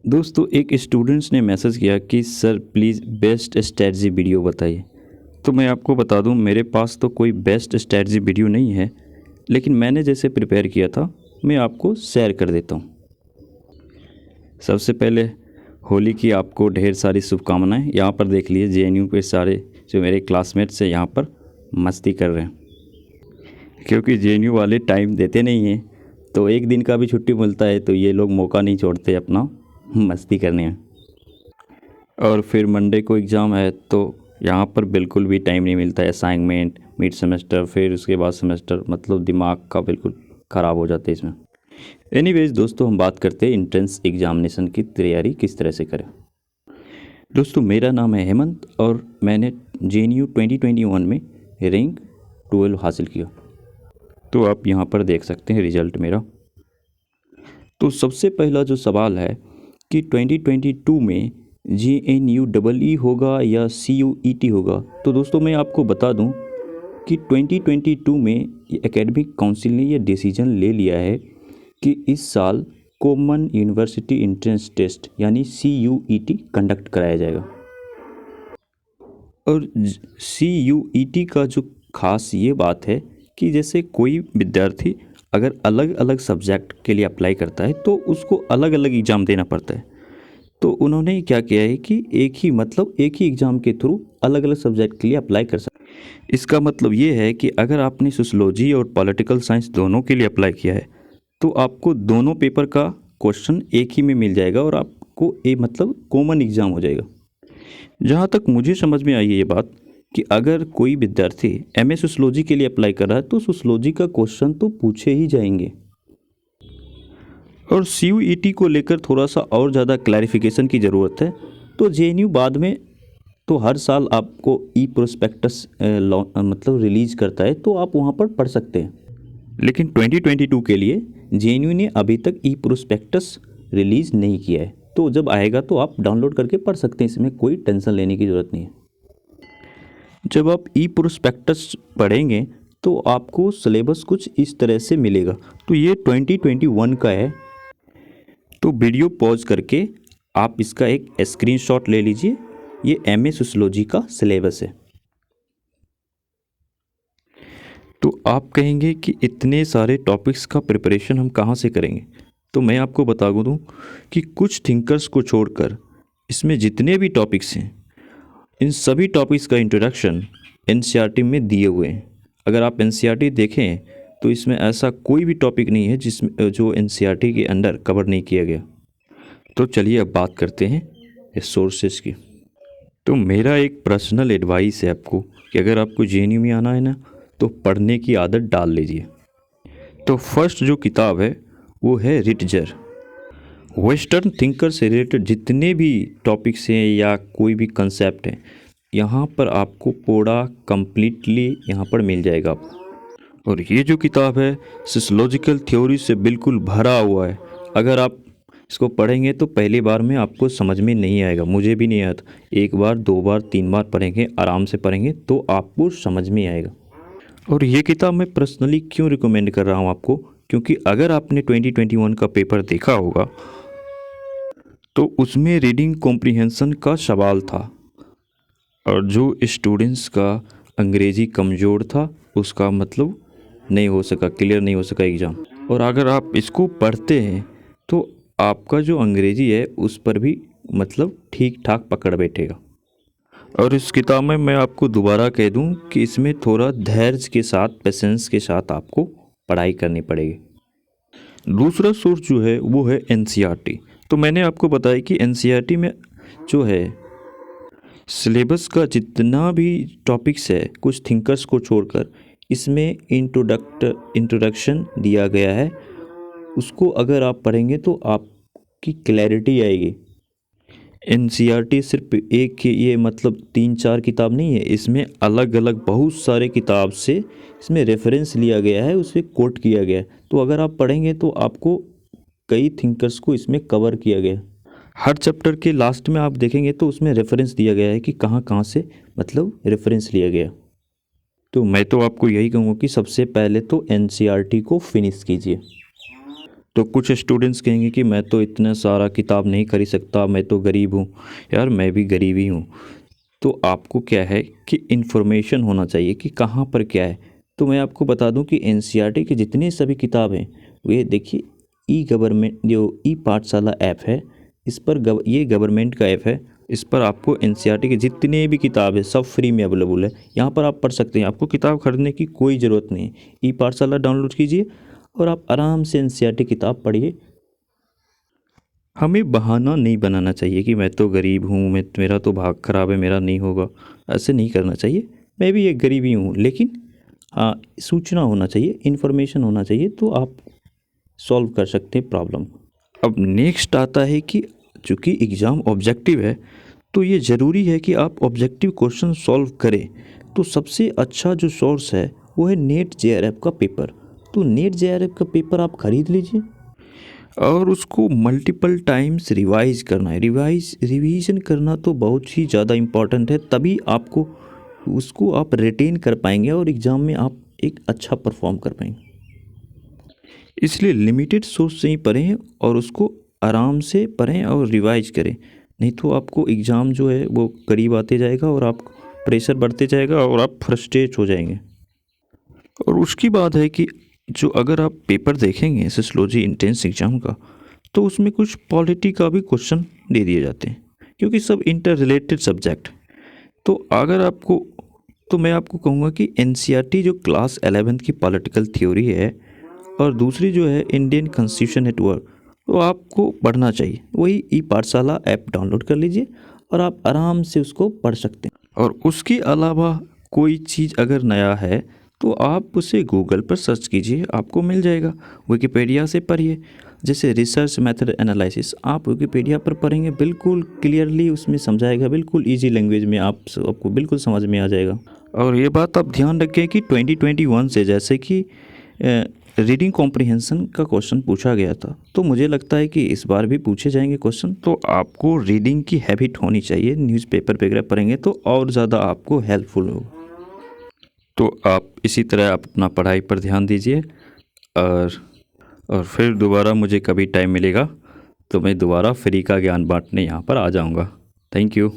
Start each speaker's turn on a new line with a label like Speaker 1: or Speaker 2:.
Speaker 1: दोस्तों एक स्टूडेंट्स ने मैसेज किया कि sir please best strategy video बताइए। तो मैं आपको बता दूं मेरे पास तो कोई बेस्ट स्ट्रेटजी वीडियो नहीं है, लेकिन मैंने जैसे प्रिपेयर किया था मैं आपको शेयर कर देता हूं। सबसे पहले होली की आपको ढेर सारी शुभकामनाएं। यहाँ पर देख लीजिए जेएनयू के सारे जो मेरे क्लासमेट्स हैं यहाँ पर मस्ती कर रहे हैं, क्योंकि जेएनयू वाले टाइम देते नहीं हैं। तो एक दिन का भी छुट्टी मिलता है तो ये लोग मौका नहीं छोड़ते अपना मस्ती करने में। और फिर मंडे को एग्ज़ाम है तो यहाँ पर बिल्कुल भी टाइम नहीं मिलता है। असाइनमेंट, मिड सेमेस्टर, फिर उसके बाद सेमेस्टर, मतलब दिमाग का बिल्कुल ख़राब हो जाता है इसमें। एनीवेज दोस्तों, हम बात करते हैं इंट्रेंस एग्जामिनेशन की तैयारी किस तरह से करें। दोस्तों मेरा नाम है हेमंत और मैंने जेएनयू 2021 में रैंक 12 हासिल किया। तो आप यहाँ पर देख सकते हैं रिजल्ट मेरा। तो सबसे पहला जो सवाल है कि 2022 में जेएनयू डबल ई होगा या सीयूईटी होगा। तो दोस्तों मैं आपको बता दूं कि 2022 में एकेडमिक काउंसिल ने यह डिसीजन ले लिया है कि इस साल कॉमन यूनिवर्सिटी एंट्रेंस टेस्ट यानी सीयूईटी कंडक्ट कराया जाएगा। और सीयूईटी का जो खास ये बात है कि जैसे कोई विद्यार्थी अगर अलग अलग सब्जेक्ट के लिए अप्लाई करता है तो उसको अलग अलग एग्ज़ाम देना पड़ता है। तो उन्होंने क्या किया है कि एक ही एग्ज़ाम के थ्रू अलग अलग सब्जेक्ट के लिए अप्लाई कर सकते। इसका मतलब ये है कि अगर आपने सोशलॉजी और पॉलिटिकल साइंस दोनों के लिए अप्लाई किया है तो आपको दोनों पेपर का क्वेश्चन एक ही में मिल जाएगा और आपको कॉमन एग्ज़ाम हो जाएगा। जहाँ तक मुझे समझ में आई है ये बात कि अगर कोई विद्यार्थी एमए सोशलॉजी के लिए अप्लाई कर रहा है तो सोशलॉजी का क्वेश्चन तो पूछे ही जाएंगे। और सीयूईटी को लेकर थोड़ा सा और ज़्यादा क्लैरिफिकेशन की ज़रूरत है। तो जेएनयू बाद में तो हर साल आपको ई प्रोस्पेक्टस रिलीज करता है तो आप वहाँ पर पढ़ सकते हैं। लेकिन 2022 के लिए जेएनयू ने अभी तक ई प्रोस्पेक्टस रिलीज़ नहीं किया है। तो जब आएगा तो आप डाउनलोड करके पढ़ सकते हैं, इसमें कोई टेंशन लेने की ज़रूरत नहीं है। जब आप ई प्रोस्पेक्टस पढ़ेंगे तो आपको सिलेबस कुछ इस तरह से मिलेगा। तो ये 2021 का है। तो वीडियो पॉज करके आप इसका एक स्क्रीनशॉट ले लीजिए। ये एमए सोशियोलॉजी का सिलेबस है। तो आप कहेंगे कि इतने सारे टॉपिक्स का प्रिपरेशन हम कहाँ से करेंगे। तो मैं आपको बता दूँ कि कुछ थिंकर्स को छोड़कर इसमें जितने भी टॉपिक्स हैं इन सभी टॉपिक्स का इंट्रोडक्शन एनसीईआरटी में दिए हुए हैं। अगर आप एनसीईआरटी देखें तो इसमें ऐसा कोई भी टॉपिक नहीं है जिसमें जो एनसीईआरटी के अंडर कवर नहीं किया गया। तो चलिए अब बात करते हैं सोर्सेज की। तो मेरा एक पर्सनल एडवाइस है आपको कि अगर आपको जेएनयू में आना है ना तो पढ़ने की आदत डाल लीजिए। तो फर्स्ट जो किताब है वो है रिटजर। वेस्टर्न थिंकर से रिलेटेड जितने भी टॉपिक्स हैं या कोई भी कंसेप्ट है यहाँ पर आपको पूरा कंप्लीटली यहाँ पर मिल जाएगा। और ये जो किताब है सोशियोलॉजिकल थ्योरी से बिल्कुल भरा हुआ है। अगर आप इसको पढ़ेंगे तो पहली बार में आपको समझ में नहीं आएगा, मुझे भी नहीं आया था। एक बार, दो बार, तीन बार पढ़ेंगे, आराम से पढ़ेंगे तो आपको समझ में आएगा। और ये किताब मैं पर्सनली क्यों रिकमेंड कर रहा हूँ आपको, क्योंकि अगर आपने 2021 का पेपर देखा होगा तो उसमें रीडिंग कॉम्प्रिहेंशन का सवाल था और जो स्टूडेंट्स का अंग्रेज़ी कमज़ोर था उसका नहीं हो सका, क्लियर नहीं हो सका एग्ज़ाम। और अगर आप इसको पढ़ते हैं तो आपका जो अंग्रेज़ी है उस पर भी ठीक ठाक पकड़ बैठेगा। और इस किताब में मैं आपको दोबारा कह दूं कि इसमें थोड़ा धैर्य के साथ, पेशेंस के साथ आपको पढ़ाई करनी पड़ेगी। दूसरा सोर्स जो है वो है एनसीईआरटी। तो मैंने आपको बताया कि एनसीईआरटी में जो है सिलेबस का जितना भी टॉपिक्स है कुछ थिंकर्स को छोड़कर इसमें इंट्रोडक्शन दिया गया है। उसको अगर आप पढ़ेंगे तो आपकी क्लैरिटी आएगी। एनसीईआरटी सिर्फ एक ये 3-4 किताब नहीं है, इसमें अलग अलग बहुत सारे किताब से इसमें रेफरेंस लिया गया है, उसे कोट किया गया है। तो अगर आप पढ़ेंगे तो आपको कई थिंकर्स को इसमें कवर किया गया। हर चैप्टर के लास्ट में आप देखेंगे तो उसमें रेफरेंस दिया गया है कि कहाँ कहाँ से रेफरेंस लिया गया। तो मैं तो आपको यही कहूँगा कि सबसे पहले तो एनसीईआरटी को फिनिश कीजिए। तो कुछ स्टूडेंट्स कहेंगे कि मैं तो इतना सारा किताब नहीं खरीद सकता, मैं तो गरीब हूँ। यार मैं भी गरीब ही हूँ। तो आपको क्या है कि इन्फॉर्मेशन होना चाहिए कि कहाँ पर क्या है। तो मैं आपको बता दूं कि एनसीईआरटी की जितनी सभी किताब हैं वे देखिए ई गवर्नमेंट जो ई पाठशाला ऐप है इस पर ये गवर्नमेंट का ऐप है। इस पर आपको एनसीईआरटी की जितने भी किताब है सब फ्री में अवेलेबल है। यहाँ पर आप पढ़ सकते हैं, आपको किताब खरीदने की कोई ज़रूरत नहीं है। ई पाठशाला डाउनलोड कीजिए और आप आराम से एनसीईआरटी किताब पढ़िए। हमें बहाना नहीं बनाना चाहिए कि मैं तो गरीब हूँ, मैं मेरा तो भाग ख़राब है, मेरा नहीं होगा। ऐसे नहीं करना चाहिए। मैं भी एक गरीब ही हूँ, लेकिन हाँ सूचना होना चाहिए, इन्फॉर्मेशन होना चाहिए, तो आप सॉल्व कर सकते हैं प्रॉब्लम। अब नेक्स्ट आता है कि चूँकि एग्ज़ाम ऑब्जेक्टिव है तो ये ज़रूरी है कि आप ऑब्जेक्टिव क्वेश्चन सॉल्व करें। तो सबसे अच्छा जो सोर्स है वो है नेट जेआरएफ का पेपर। तो नेट जेआरएफ का पेपर आप खरीद लीजिए और उसको मल्टीपल टाइम्स रिवाइज करना है। रिवीजन करना तो बहुत ही ज़्यादा इम्पॉर्टेंट है, तभी आपको उसको आप रिटेन कर पाएंगे और एग्ज़ाम में आप एक अच्छा परफॉर्म कर पाएंगे। इसलिए लिमिटेड सोर्स से ही पढ़ें और उसको आराम से पढ़ें और रिवाइज करें। नहीं तो आपको एग्ज़ाम जो है वो करीब आते जाएगा और आप प्रेशर बढ़ते जाएगा और आप फ्रस्ट्रेट हो जाएंगे। और उसकी बात है कि जो अगर आप पेपर देखेंगे सोशियोलॉजी इंट्रेंस एग्ज़ाम का तो उसमें कुछ पॉलिटी का भी क्वेश्चन दे दिए जाते हैं, क्योंकि सब इंटर रिलेटेड सब्जेक्ट। तो अगर आपको तो मैं आपको कहूँगा कि एनसीईआरटी जो क्लास 11th की पॉलिटिकल थ्योरी है और दूसरी जो है इंडियन कॉन्स्टिट्यूशन नेटवर्क, तो आपको पढ़ना चाहिए। वही ई पाठशाला ऐप डाउनलोड कर लीजिए और आप आराम से उसको पढ़ सकते हैं। और उसके अलावा कोई चीज़ अगर नया है तो आप उसे गूगल पर सर्च कीजिए, आपको मिल जाएगा। विकिपीडिया से पढ़िए, जैसे रिसर्च मेथड एनालिसिस आप विकिपीडिया पर पढ़ेंगे बिल्कुल क्लियरली उसमें समझाएगा, बिल्कुल इजी लैंग्वेज में आपको बिल्कुल समझ में आ जाएगा। और ये बात आप ध्यान रखें कि 2021 से जैसे कि रीडिंग कॉम्प्रिहेंशन का क्वेश्चन पूछा गया था, तो मुझे लगता है कि इस बार भी पूछे जाएंगे क्वेश्चन। तो आपको रीडिंग की हैबिट होनी चाहिए, न्यूज़पेपर वगैरह पढ़ेंगे तो और ज़्यादा आपको हेल्पफुल होगा। तो आप इसी तरह आप अपना पढ़ाई पर ध्यान दीजिए और और फिर दोबारा मुझे कभी टाइम मिलेगा तो मैं दोबारा फ्री का ज्ञान बांटने यहाँ पर आ जाऊँगा। Thank you.